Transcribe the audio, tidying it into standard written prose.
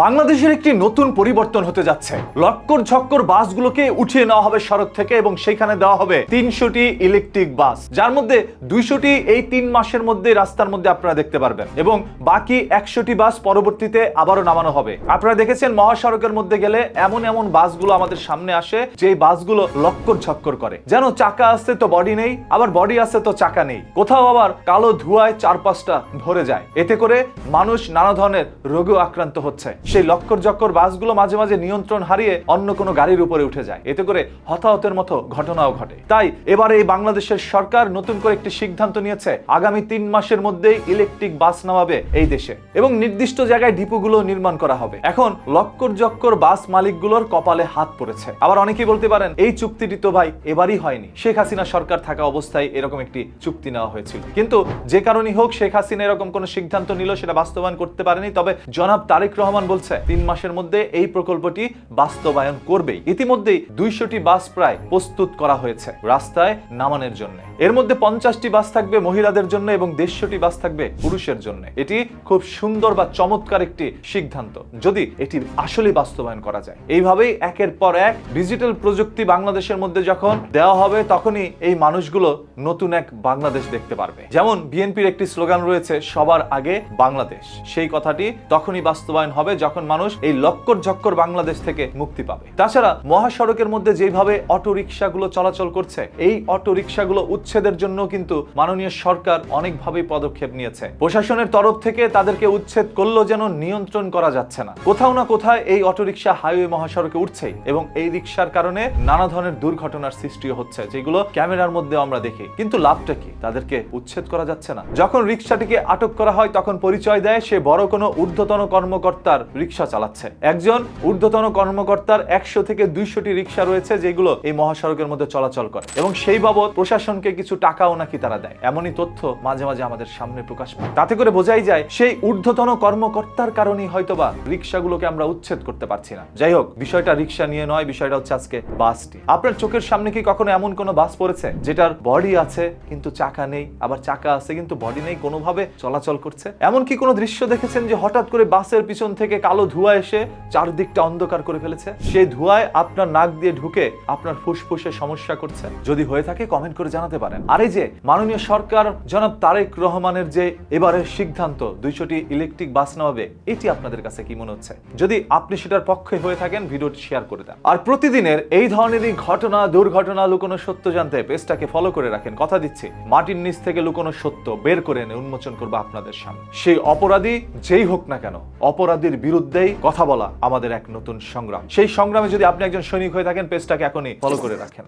বাংলাদেশের একটি নতুন পরিবর্তন হতে যাচ্ছে। লক্কর ঝক্কর বাসগুলোকে উঠিয়ে নেওয়া হবে সড়ক থেকে এবং সেখানে দেওয়া হবে 300টি ইলেকট্রিক বাস, যার মধ্যে 200টি এই 3 মাসের মধ্যে রাস্তার মধ্যে আপনারা দেখতে পারবেন এবং বাকি 100টি বাস পরবর্তীতে আবারও নামানো হবে। আপনারা দেখেছেন মহাসড়কের মধ্যে গেলে এমন এমন বাসগুলো আমাদের সামনে আসে যে বাসগুলো লক্কর ঝক্কর করে, যেন চাকা আছে তো বডি নেই, আবার বডি আছে তো চাকা নেই। কোথাও আবার কালো ধোঁয়ায় 4-5টা ভরে যায়। এতে করে মানুষ নানা ধরনের রোগেও আক্রান্ত হচ্ছে। সেই লক্কর ঝক্কর বাসগুলো মাঝে মাঝে নিয়ন্ত্রণ হারিয়ে অন্য কোনো গাড়ির উপরে উঠে যায়। এতে করে হতাহতের মতো ঘটনাও ঘটে। তাই এবারে এই বাংলাদেশের সরকার নতুন করে একটি সিদ্ধান্ত নিয়েছে, আগামী 3 মাসের মধ্যেই ইলেকট্রিক বাস নামাবে এই দেশে এবং নির্দিষ্ট জায়গায় ডিপোগুলো নির্মাণ করা হবে। এখন লক্কর ঝক্কর বাস মালিকগুলোর কপালে হাত পড়েছে। আবার অনেকেই বলতে পারেন, এই চুক্তিটি তো ভাই এবারই হয়নি, শেখ হাসিনা সরকার থাকা অবস্থায় এরকম একটি চুক্তি নেওয়া হয়েছিল। কিন্তু যে কারণেই হোক, শেখ হাসিনা এরকম কোন সিদ্ধান্ত নিল সেটা বাস্তবায়ন করতে পারেনি। তবে জনাব তারেক রহমান বলছে 3 মাসের মধ্যে এই প্রকল্পটি বাস্তবায়ন করবেই। ইতিমধ্যেই 200টি বাস প্রায় প্রস্তুত করা হয়েছে রাস্তায় নামানোর জন্য। এর মধ্যে 50টি বাস থাকবে মহিলাদের জন্য এবং 150টি বাস থাকবে পুরুষের জন্য। এটি খুব সুন্দর বা চমৎকার একটি সিদ্ধান্ত, যদি এটি আসলে বাস্তবায়ন করা যায়। এইভাবেই একের পর এক ডিজিটাল প্রযুক্তি বাংলাদেশের মধ্যে যখন দেওয়া হবে, তখনই এই মানুষগুলো নতুন এক বাংলাদেশ দেখতে পারবে। যেমন বিএনপির একটি স্লোগান রয়েছে, সবার আগে বাংলাদেশ। সেই কথাটি তখনই বাস্তবায়ন হবে যখন মানুষ এই লক্কর ঝক্কর বাংলাদেশ থেকে মুক্তি পাবে। তাছাড়া মহাসড়কের মধ্যে যেভাবে অটো রিকশাগুলো চলাচল করছে, এই অটো রিকশাগুলো উচ্ছেদের জন্য কিন্তু মাননীয় সরকার অনেকভাবেই পদক্ষেপ নিয়েছে। প্রশাসনের তরফ থেকে তাদেরকে উচ্ছেদ করলেও যেন নিয়ন্ত্রণ করা যাচ্ছে না। কোথাও না কোথায় এই অটো রিকশা হাইওয়ে মহাসড়কে উঠছেই এবং এই রিকশার কারণে নানা ধরনের দুর্ঘটনার সৃষ্টি হচ্ছে, যেগুলো ক্যামেরার মধ্যে আমরা দেখি। কিন্তু লাভটা কি? তাদেরকে উচ্ছেদ করা যাচ্ছে না। যখন রিকশাটিকে আটক করা হয়, তখন পরিচয় দেয় সে বড় কোনো ঊর্ধ্বতন কর্মকর্তার রিকশা চালাচ্ছে। একজন ঊর্ধ্বতন কর্মকর্তার 100 থেকে 200টি রিকশা রয়েছে যেগুলো এই মহাসড়কের মধ্যে চলাচল করে এবং সেই বাবদ প্রশাসনকে কিছু টাকাও নাকি তারা দেয়। এমনই তথ্য মাঝে মাঝে আমাদের সামনে প্রকাশ পায়। তাতে করে বোঝাই যায় সেই ঊর্ধ্বতন কর্মকর্তার কারণেই হয়তোবা রিকশাগুলোকে আমরা উচ্ছেদ করতে পারছি না। যাই হোক, বিষয়টা রিকশা নিয়ে নয়, বিষয়টা হচ্ছে আজকে বাসটি। আপনার চোখের সামনে কি কখনো এমন কোনো বাস পড়েছে যেটার বডি আছে কিন্তু চাকা নেই, আবার চাকা আছে কিন্তু বডি নেই, কোনোভাবে চলাচল করছে? এমন কি কোনো দৃশ্য দেখেছেন যে হঠাৎ করে বাসের পিছন থেকে কালো ধোঁয়া এসে চারদিকটা অন্ধকার করে ফেলেছে? সেই ধোঁয়ায় আপনার নাক দিয়ে ঢুকে আপনার ফুসফুসে সমস্যা করছে? যদি হয়ে থাকে কমেন্ট করে জানাতে পারেন। আর এই যে মাননীয় সরকার জনাব তারেক রহমানের যে এবারের সিদ্ধান্ত 200টি ইলেকট্রিক বাস নামাবে, এটি আপনাদের কাছে কি মনে হচ্ছে? যদি আপনি সেটার পক্ষে হয়ে থাকেন, ভিডিওটি শেয়ার করে দেন। আর প্রতিদিনের এই ধরনেরই ঘটনা, দুর্ঘটনা, লুকোনো সত্য জানতে পেজটাকে ফলো করে রাখেন। কথা দিচ্ছি, মাটির নিচ থেকে লুকোনো সত্য বের করে এনে উন্মোচন করবো আপনাদের সামনে। সেই অপরাধী যেই হোক না কেন, অপরাধীর বিরুদ্ধেই কথা বলা আমাদের এক নতুন সংগ্রাম। সেই সংগ্রামে যদি আপনি একজন সৈনিক হয়ে থাকেন, পেজটাকে এখনই ফলো করে রাখেন।